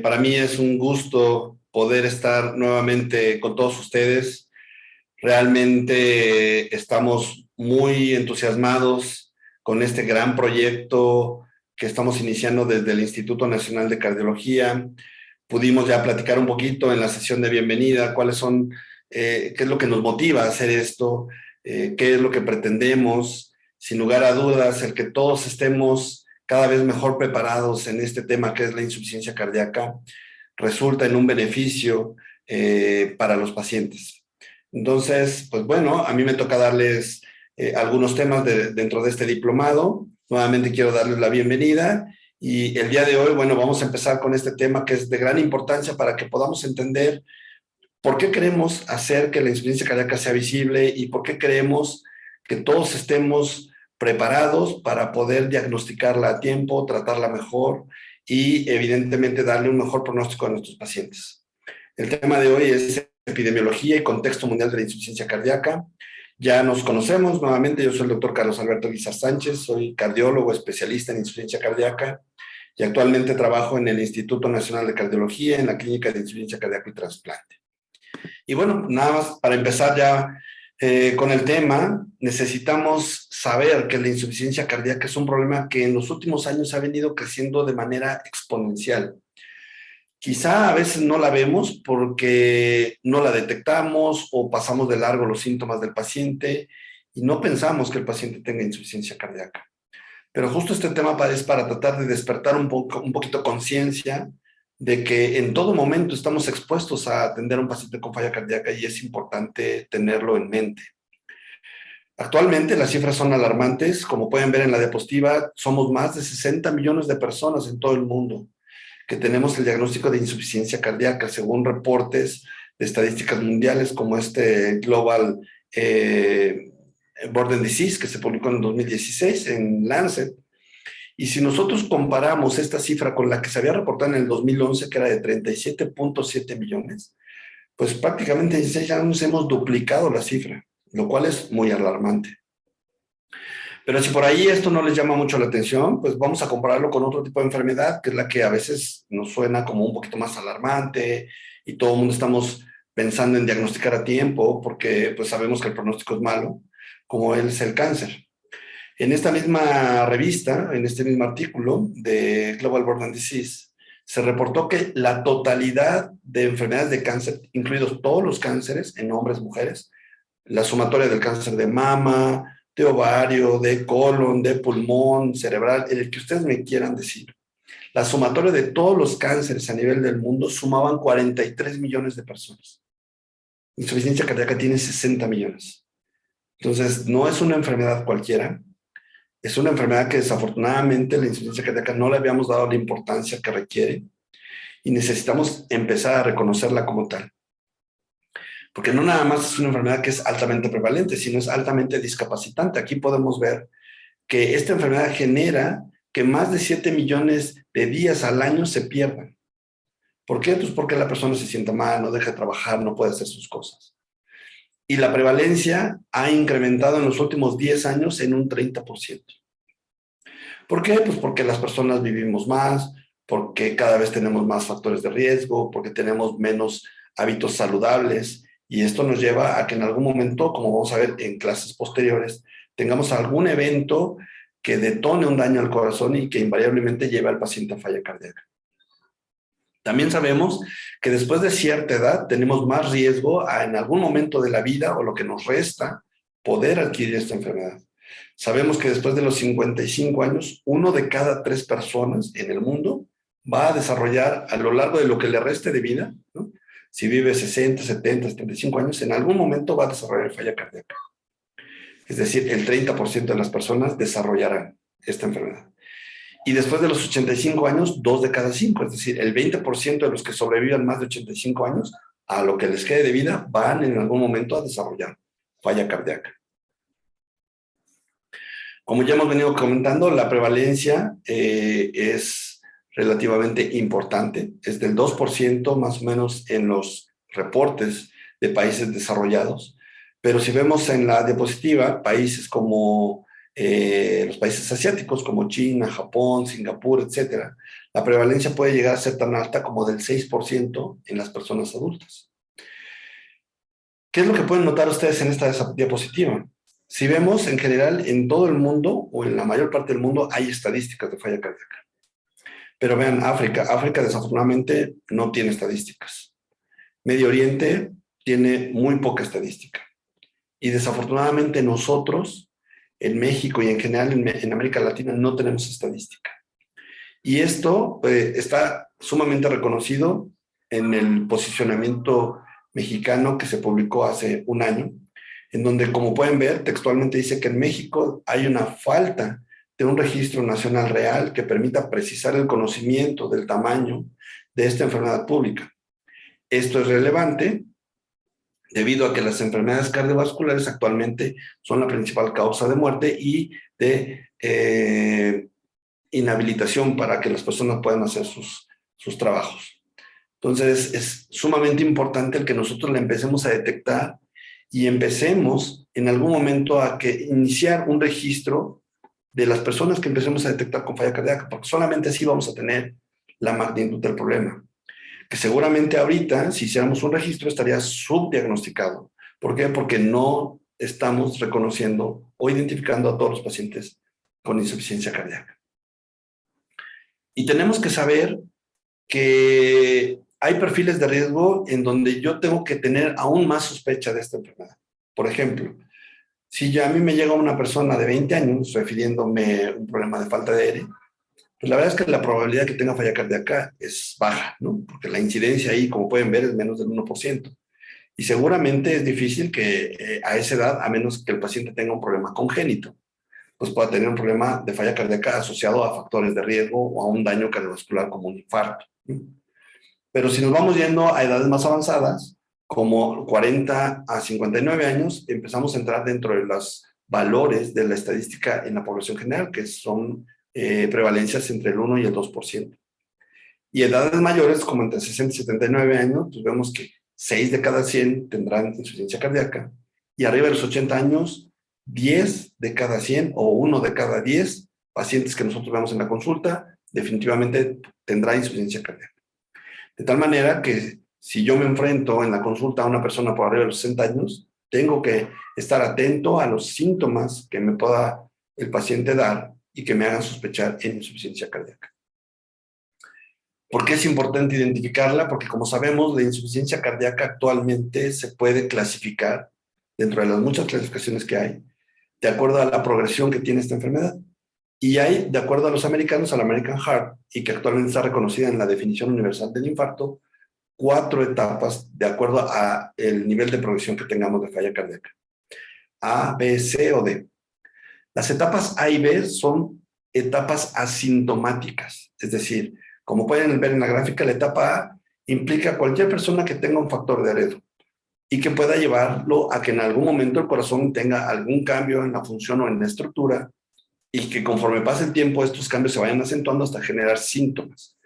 Para mí es un gusto poder estar nuevamente con todos ustedes. Realmente estamos muy entusiasmados con este gran proyecto que estamos iniciando desde el Instituto Nacional de Cardiología. Pudimos ya platicar un poquito en la sesión de bienvenida cuáles son, qué es lo que nos motiva a hacer esto, qué es lo que pretendemos. Sin lugar a dudas, el que todos estemos cada vez mejor preparados en este tema que es la insuficiencia cardíaca resulta en un beneficio para los pacientes. Entonces, pues bueno, a mí me toca darles algunos temas dentro de este diplomado. Nuevamente quiero darles la bienvenida y el día de hoy, bueno, vamos a empezar con este tema que es de gran importancia para que podamos entender por qué queremos hacer que la insuficiencia cardíaca sea visible y por qué queremos que todos estemos preparados para poder diagnosticarla a tiempo, tratarla mejor y evidentemente darle un mejor pronóstico a nuestros pacientes. El tema de hoy es epidemiología y contexto mundial de la insuficiencia cardíaca. Ya nos conocemos nuevamente, yo soy el doctor Carlos Alberto Guizar Sánchez, soy cardiólogo especialista en insuficiencia cardíaca y actualmente trabajo en el Instituto Nacional de Cardiología en la Clínica de Insuficiencia Cardíaca y Trasplante. Y bueno, nada más para empezar ya con el tema, necesitamos saber que la insuficiencia cardíaca es un problema que en los últimos años ha venido creciendo de manera exponencial. Quizá a veces no la vemos porque no la detectamos o pasamos de largo los síntomas del paciente y no pensamos que el paciente tenga insuficiencia cardíaca. Pero justo este tema es para tratar de despertar un poquito conciencia de que en todo momento estamos expuestos a atender a un paciente con falla cardíaca y es importante tenerlo en mente. Actualmente las cifras son alarmantes. Como pueden ver en la diapositiva, somos más de 60 millones de personas en todo el mundo que tenemos el diagnóstico de insuficiencia cardíaca, según reportes de estadísticas mundiales como este Global Burden Disease, que se publicó en 2016 en Lancet. Y si nosotros comparamos esta cifra con la que se había reportado en el 2011, que era de 37.7 millones, pues prácticamente en 6 años hemos duplicado la cifra, lo cual es muy alarmante. Pero si por ahí esto no les llama mucho la atención, pues vamos a compararlo con otro tipo de enfermedad, que es la que a veces nos suena como un poquito más alarmante y todo el mundo estamos pensando en diagnosticar a tiempo porque pues sabemos que el pronóstico es malo, como es el cáncer. En esta misma revista, en este mismo artículo de Global Burden Disease, se reportó que la totalidad de enfermedades de cáncer, incluidos todos los cánceres en hombres y mujeres, la sumatoria del cáncer de mama, de ovario, de colon, de pulmón, cerebral, el que ustedes me quieran decir. La sumatoria de todos los cánceres a nivel del mundo sumaban 43 millones de personas. Insuficiencia cardíaca tiene 60 millones. Entonces, no es una enfermedad cualquiera. Es una enfermedad que desafortunadamente la insuficiencia cardíaca no le habíamos dado la importancia que requiere y necesitamos empezar a reconocerla como tal. Porque no nada más es una enfermedad que es altamente prevalente, sino es altamente discapacitante. Aquí podemos ver que esta enfermedad genera que más de 7 millones de días al año se pierdan. ¿Por qué? Pues porque la persona se siente mal, no deja de trabajar, no puede hacer sus cosas. Y la prevalencia ha incrementado en los últimos 10 años en un 30%. ¿Por qué? Pues porque las personas vivimos más, porque cada vez tenemos más factores de riesgo, porque tenemos menos hábitos saludables y esto nos lleva a que en algún momento, como vamos a ver en clases posteriores, tengamos algún evento que detone un daño al corazón y que invariablemente lleve al paciente a falla cardíaca. También sabemos que después de cierta edad tenemos más riesgo a en algún momento de la vida o lo que nos resta poder adquirir esta enfermedad. Sabemos que después de los 55 años, 1 de cada 3 personas en el mundo va a desarrollar a lo largo de lo que le reste de vida, ¿no? Si vive 60, 70, 75 años, en algún momento va a desarrollar falla cardíaca. Es decir, el 30% de las personas desarrollarán esta enfermedad. Y después de los 85 años, 2 de cada 5, es decir, el 20% de los que sobrevivan más de 85 años, a lo que les quede de vida, van en algún momento a desarrollar falla cardíaca. Como ya hemos venido comentando, la prevalencia es relativamente importante, es del 2% más o menos en los reportes de países desarrollados, pero si vemos en la diapositiva, países como los países asiáticos como China, Japón, Singapur, etcétera, la prevalencia puede llegar a ser tan alta como del 6% en las personas adultas. ¿Qué es lo que pueden notar ustedes en esta diapositiva? Si vemos, en general, en todo el mundo, o en la mayor parte del mundo, hay estadísticas de falla cardíaca. Pero vean, África desafortunadamente no tiene estadísticas. Medio Oriente tiene muy poca estadística. Y desafortunadamente nosotros, en México y en general en América Latina, no tenemos estadística. Y esto está sumamente reconocido en el posicionamiento mexicano que se publicó hace un año, en donde, como pueden ver, textualmente dice que en México hay una falta de un registro nacional real que permita precisar el conocimiento del tamaño de esta enfermedad pública. Esto es relevante debido a que las enfermedades cardiovasculares actualmente son la principal causa de muerte y de inhabilitación para que las personas puedan hacer sus trabajos. Entonces, es sumamente importante el que nosotros la empecemos a detectar y empecemos en algún momento a iniciar un registro de las personas que empecemos a detectar con falla cardíaca, porque solamente así vamos a tener la magnitud del problema. Que seguramente ahorita, si hiciéramos un registro, estaría subdiagnosticado. ¿Por qué? Porque no estamos reconociendo o identificando a todos los pacientes con insuficiencia cardíaca. Y tenemos que saber que hay perfiles de riesgo en donde yo tengo que tener aún más sospecha de esta enfermedad. Por ejemplo, si ya a mí me llega una persona de 20 años refiriéndome un problema de falta de aire, pues la verdad es que la probabilidad de que tenga falla cardíaca es baja, ¿no? Porque la incidencia ahí, como pueden ver, es menos del 1%. Y seguramente es difícil que a esa edad, a menos que el paciente tenga un problema congénito, pues pueda tener un problema de falla cardíaca asociado a factores de riesgo o a un daño cardiovascular como un infarto, ¿no? Pero si nos vamos yendo a edades más avanzadas, como 40 a 59 años, empezamos a entrar dentro de los valores de la estadística en la población general, que son prevalencias entre el 1 y el 2%. Y edades mayores, como entre 60 y 79 años, pues vemos que 6 de cada 100 tendrán insuficiencia cardíaca. Y arriba de los 80 años, 10 de cada 100 o 1 de cada 10 pacientes que nosotros vemos en la consulta definitivamente tendrá insuficiencia cardíaca. De tal manera que si yo me enfrento en la consulta a una persona por arriba de los 60 años, tengo que estar atento a los síntomas que me pueda el paciente dar y que me hagan sospechar en insuficiencia cardíaca. ¿Por qué es importante identificarla? Porque, como sabemos, la insuficiencia cardíaca actualmente se puede clasificar, dentro de las muchas clasificaciones que hay, de acuerdo a la progresión que tiene esta enfermedad. Y hay, de acuerdo a los americanos, al American Heart, y que actualmente está reconocida en la definición universal del infarto, 4 etapas de acuerdo a el nivel de progresión que tengamos de falla cardíaca. A, B, C o D. Las etapas A y B son etapas asintomáticas, es decir, como pueden ver en la gráfica, la etapa A implica a cualquier persona que tenga un factor de Aredo y que pueda llevarlo a que en algún momento el corazón tenga algún cambio en la función o en la estructura y que conforme pase el tiempo estos cambios se vayan acentuando hasta generar síntomas.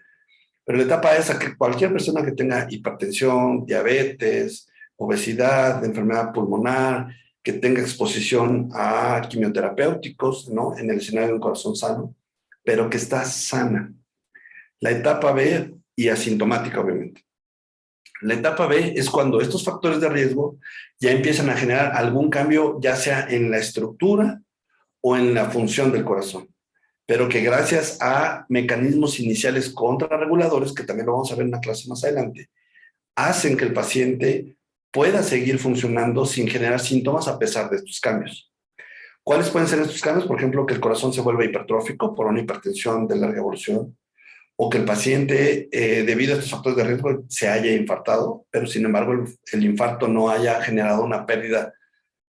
Pero la etapa es a que cualquier persona que tenga hipertensión, diabetes, obesidad, enfermedad pulmonar, que tenga exposición a quimioterapéuticos, ¿no? En el escenario de un corazón sano, pero que está sana. La etapa B y asintomática, obviamente. La etapa B es cuando estos factores de riesgo ya empiezan a generar algún cambio, ya sea en la estructura o en la función del corazón, pero que gracias a mecanismos iniciales contrarreguladores, que también lo vamos a ver en una clase más adelante, hacen que el paciente pueda seguir funcionando sin generar síntomas a pesar de estos cambios. ¿Cuáles pueden ser estos cambios? Por ejemplo, que el corazón se vuelva hipertrófico por una hipertensión de larga evolución, o que el paciente, debido a estos factores de riesgo, se haya infartado, pero sin embargo el infarto no haya generado una pérdida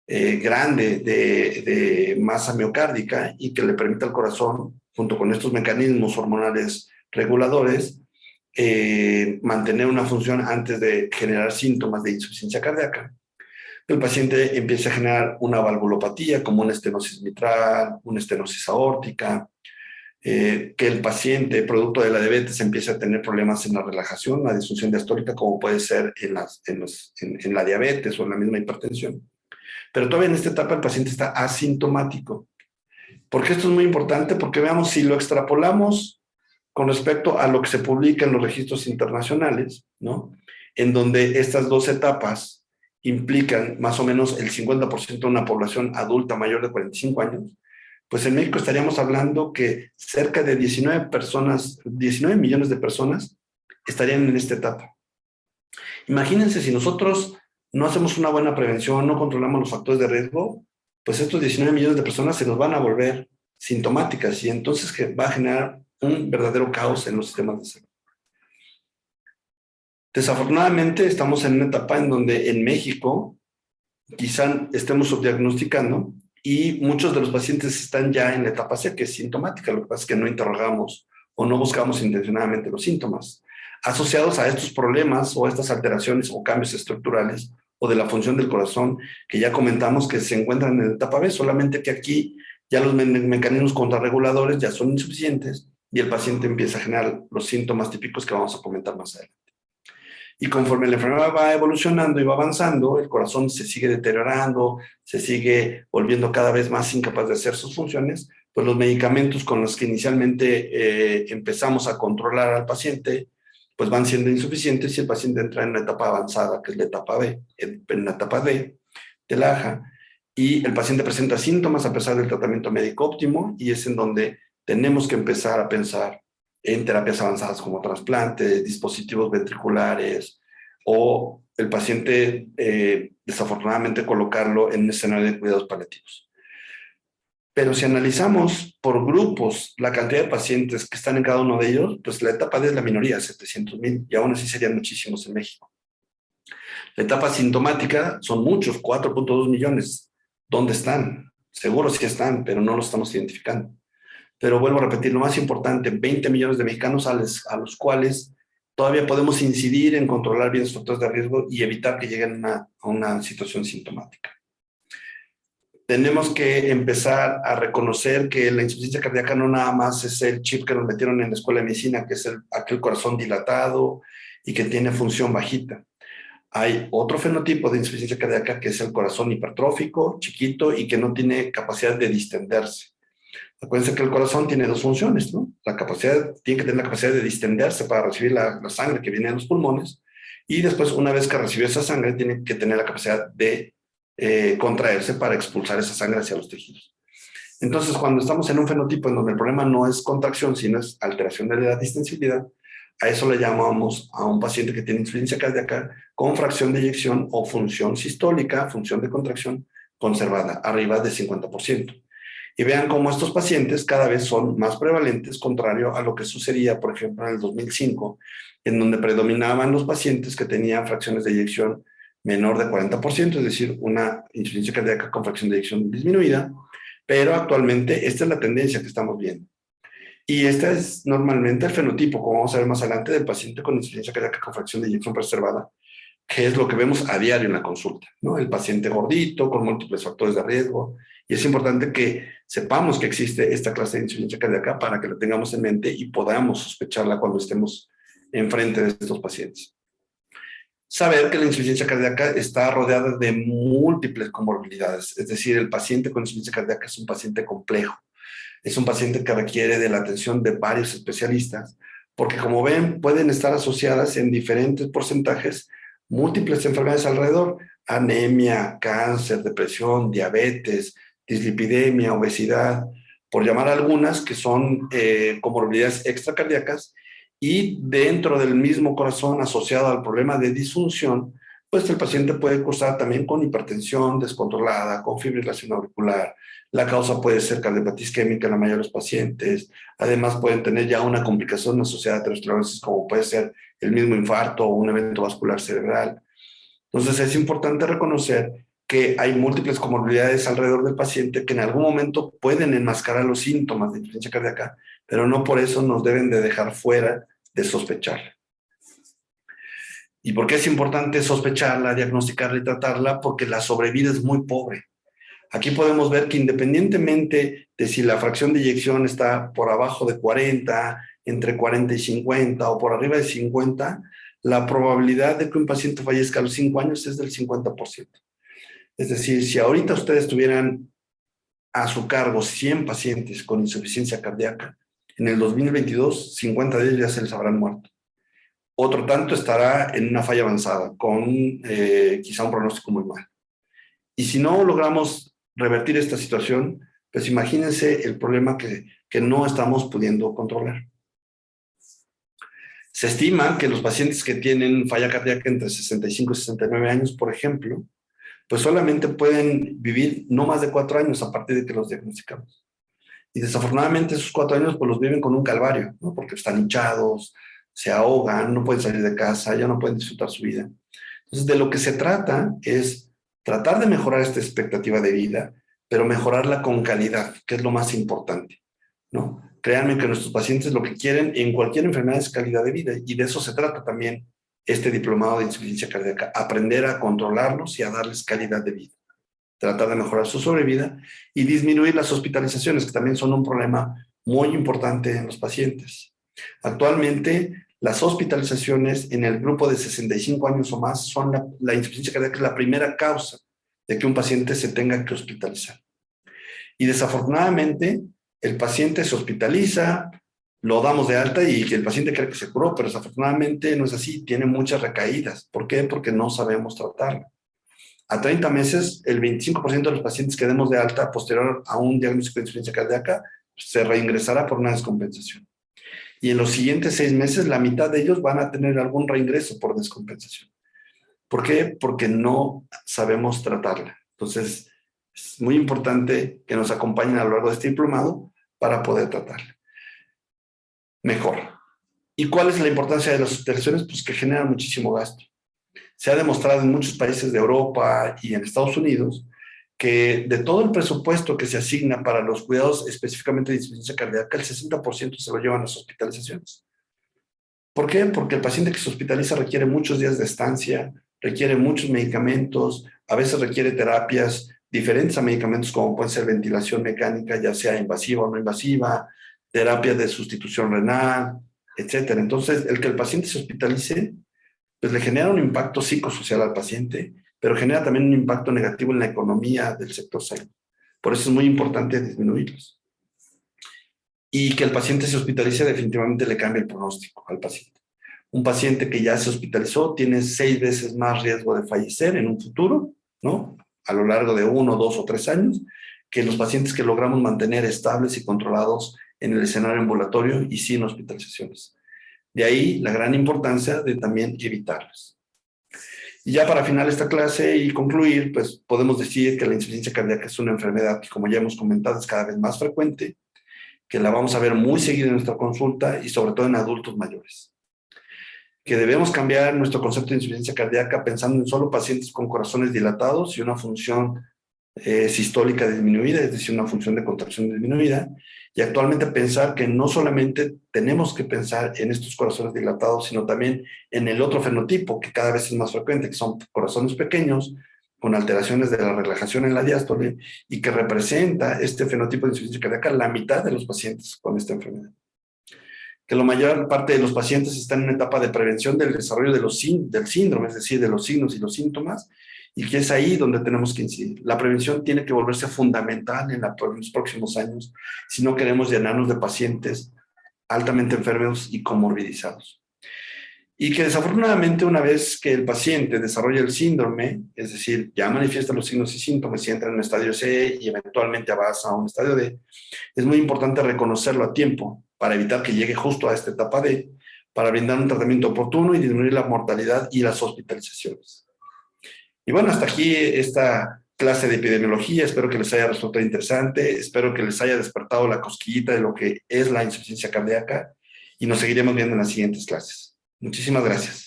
grande de masa miocárdica y que le permita al corazón, junto con estos mecanismos hormonales reguladores, mantener una función antes de generar síntomas de insuficiencia cardíaca. El paciente empieza a generar una valvulopatía, como una estenosis mitral, una estenosis aórtica, que el paciente, producto de la diabetes, empiece a tener problemas en la relajación, la disfunción diastólica, como puede ser en la diabetes o en la misma hipertensión. Pero todavía en esta etapa el paciente está asintomático. Porque esto es muy importante, porque veamos si lo extrapolamos con respecto a lo que se publica en los registros internacionales, ¿no? En donde estas dos etapas implican más o menos el 50% de una población adulta mayor de 45 años, pues en México estaríamos hablando que cerca de 19 millones de personas estarían en esta etapa. Imagínense si nosotros no hacemos una buena prevención, no controlamos los factores de riesgo, pues estos 19 millones de personas se nos van a volver sintomáticas y entonces va a generar un verdadero caos en los sistemas de salud. Desafortunadamente estamos en una etapa en donde en México quizá estemos subdiagnosticando y muchos de los pacientes están ya en la etapa C, que es sintomática. Lo que pasa es que no interrogamos o no buscamos intencionadamente los síntomas asociados a estos problemas o estas alteraciones o cambios estructurales o de la función del corazón que ya comentamos que se encuentran en la etapa B, solamente que aquí ya los mecanismos contrarreguladores ya son insuficientes y el paciente empieza a generar los síntomas típicos que vamos a comentar más adelante. Y conforme la enfermedad va evolucionando y va avanzando, el corazón se sigue deteriorando, se sigue volviendo cada vez más incapaz de hacer sus funciones, pues los medicamentos con los que inicialmente empezamos a controlar al paciente, pues van siendo insuficientes y el paciente entra en una etapa avanzada, que es la etapa B, en la etapa D de la AJA, y el paciente presenta síntomas a pesar del tratamiento médico óptimo, y es en donde tenemos que empezar a pensar en terapias avanzadas como trasplantes, dispositivos ventriculares, o el paciente, desafortunadamente, colocarlo en un escenario de cuidados paliativos. Pero si analizamos por grupos la cantidad de pacientes que están en cada uno de ellos, pues la etapa D es la minoría, 700,000, y aún así serían muchísimos en México. La etapa sintomática son muchos, 4.2 millones. ¿Dónde están? Seguro sí están, pero no los estamos identificando. Pero vuelvo a repetir, lo más importante, 20 millones de mexicanos a los cuales todavía podemos incidir en controlar bien los factores de riesgo y evitar que lleguen a una situación sintomática. Tenemos que empezar a reconocer que la insuficiencia cardíaca no nada más es el chip que nos metieron en la escuela de medicina, que es aquel corazón dilatado y que tiene función bajita. Hay otro fenotipo de insuficiencia cardíaca que es el corazón hipertrófico, chiquito y que no tiene capacidad de distenderse. Acuérdense que el corazón tiene dos funciones, ¿no? Tiene que tener la capacidad de distenderse para recibir la sangre que viene de los pulmones y después, una vez que recibió esa sangre, tiene que tener la capacidad de contraerse para expulsar esa sangre hacia los tejidos. Entonces, cuando estamos en un fenotipo en donde el problema no es contracción, sino es alteración de la distensibilidad, a eso le llamamos a un paciente que tiene insuficiencia cardíaca con fracción de eyección o función sistólica, función de contracción conservada, arriba de 50%. Y vean cómo estos pacientes cada vez son más prevalentes, contrario a lo que sucedía, por ejemplo, en el 2005, en donde predominaban los pacientes que tenían fracciones de eyección menor de 40%, es decir, una insuficiencia cardíaca con fracción de eyección disminuida, pero actualmente esta es la tendencia que estamos viendo. Y este es normalmente el fenotipo, como vamos a ver más adelante, del paciente con insuficiencia cardíaca con fracción de eyección preservada, que es lo que vemos a diario en la consulta, ¿no? El paciente gordito, con múltiples factores de riesgo. Y es importante que sepamos que existe esta clase de insuficiencia cardíaca para que la tengamos en mente y podamos sospecharla cuando estemos enfrente de estos pacientes. Saber que la insuficiencia cardíaca está rodeada de múltiples comorbilidades, es decir, el paciente con insuficiencia cardíaca es un paciente complejo, es un paciente que requiere de la atención de varios especialistas, porque como ven, pueden estar asociadas en diferentes porcentajes múltiples enfermedades alrededor: anemia, cáncer, depresión, diabetes, dislipidemia, obesidad, por llamar algunas que son comorbilidades extracardíacas, y dentro del mismo corazón asociado al problema de disfunción, pues el paciente puede cursar también con hipertensión descontrolada, con fibrilación auricular. La causa puede ser cardiopatía isquémica en la mayoría de los pacientes. Además, pueden tener ya una complicación asociada a aterosclerosis, como puede ser el mismo infarto o un evento vascular cerebral. Entonces, es importante reconocer que hay múltiples comorbilidades alrededor del paciente que en algún momento pueden enmascarar los síntomas de insuficiencia cardíaca, pero no por eso nos deben de dejar fuera de sospecharla. ¿Y por qué es importante sospecharla, diagnosticarla y tratarla? Porque la sobrevida es muy pobre. Aquí podemos ver que independientemente de si la fracción de eyección está por abajo de 40, entre 40 y 50 o por arriba de 50, la probabilidad de que un paciente fallezca a los 5 años es del 50%. Es decir, si ahorita ustedes tuvieran a su cargo 100 pacientes con insuficiencia cardíaca, en el 2022, 50 de ellos ya se les habrán muerto. Otro tanto estará en una falla avanzada, con quizá un pronóstico muy mal. Y si no logramos revertir esta situación, pues imagínense el problema que no estamos pudiendo controlar. Se estima que los pacientes que tienen falla cardíaca entre 65 y 69 años, por ejemplo, pues solamente pueden vivir no más de 4 años a partir de que los diagnosticamos. Y desafortunadamente esos 4 años pues los viven con un calvario, ¿no? Porque están hinchados, se ahogan, no pueden salir de casa, ya no pueden disfrutar su vida. Entonces, de lo que se trata es tratar de mejorar esta expectativa de vida, pero mejorarla con calidad, que es lo más importante, ¿no? Créanme que nuestros pacientes lo que quieren en cualquier enfermedad es calidad de vida, y de eso se trata también este diplomado de insuficiencia cardíaca, aprender a controlarlos y a darles calidad de vida, tratar de mejorar su sobrevida y disminuir las hospitalizaciones, que también son un problema muy importante en los pacientes. Actualmente, las hospitalizaciones en el grupo de 65 años o más son la insuficiencia cardíaca, es la primera causa de que un paciente se tenga que hospitalizar. Y desafortunadamente, el paciente se hospitaliza, lo damos de alta y el paciente cree que se curó, pero desafortunadamente no es así, tiene muchas recaídas. ¿Por qué? Porque no sabemos tratarlo. A 30 meses, el 25% de los pacientes que demos de alta posterior a un diagnóstico de insuficiencia cardíaca se reingresará por una descompensación. Y en los siguientes 6 meses, la mitad de ellos van a tener algún reingreso por descompensación. ¿Por qué? Porque no sabemos tratarla. Entonces, es muy importante que nos acompañen a lo largo de este diplomado para poder tratarla mejor. ¿Y cuál es la importancia de las hospitalizaciones? Pues que generan muchísimo gasto. Se ha demostrado en muchos países de Europa y en Estados Unidos que de todo el presupuesto que se asigna para los cuidados específicamente de insuficiencia cardíaca, el 60% se lo llevan las hospitalizaciones. ¿Por qué? Porque el paciente que se hospitaliza requiere muchos días de estancia, requiere muchos medicamentos, a veces requiere terapias diferentes a medicamentos como pueden ser ventilación mecánica, ya sea invasiva o no invasiva, terapia de sustitución renal, etcétera. Entonces, el que el paciente se hospitalice, pues le genera un impacto psicosocial al paciente, pero genera también un impacto negativo en la economía del sector salud. Por eso es muy importante disminuirlos. Y que el paciente se hospitalice definitivamente le cambia el pronóstico al paciente. Un paciente que ya se hospitalizó tiene 6 veces más riesgo de fallecer en un futuro, ¿no? A lo largo de 1, 2 o 3 años, que los pacientes que logramos mantener estables y controlados en el escenario ambulatorio y sin hospitalizaciones. De ahí la gran importancia de también evitarlas. Y ya para final esta clase y concluir, pues podemos decir que la insuficiencia cardíaca es una enfermedad que, como ya hemos comentado, es cada vez más frecuente, que la vamos a ver muy seguido en nuestra consulta y sobre todo en adultos mayores. Que debemos cambiar nuestro concepto de insuficiencia cardíaca pensando en solo pacientes con corazones dilatados y una función sistólica disminuida, es decir, una función de contracción disminuida, y actualmente pensar que no solamente tenemos que pensar en estos corazones dilatados, sino también en el otro fenotipo, que cada vez es más frecuente, que son corazones pequeños, con alteraciones de la relajación en la diástole, y que representa este fenotipo de insuficiencia cardíaca la mitad de los pacientes con esta enfermedad. Que la mayor parte de los pacientes están en una etapa de prevención del desarrollo del síndrome, es decir, de los signos y los síntomas, y que es ahí donde tenemos que incidir. La prevención tiene que volverse fundamental en los próximos años si no queremos llenarnos de pacientes altamente enfermos y comorbidizados. Y que desafortunadamente una vez que el paciente desarrolla el síndrome, es decir, ya manifiesta los signos y síntomas y entra en un estadio C y eventualmente avanza a un estadio D, es muy importante reconocerlo a tiempo para evitar que llegue justo a esta etapa D, para brindar un tratamiento oportuno y disminuir la mortalidad y las hospitalizaciones. Y bueno, hasta aquí esta clase de epidemiología. Espero que les haya resultado interesante, espero que les haya despertado la cosquillita de lo que es la insuficiencia cardíaca y nos seguiremos viendo en las siguientes clases. Muchísimas gracias.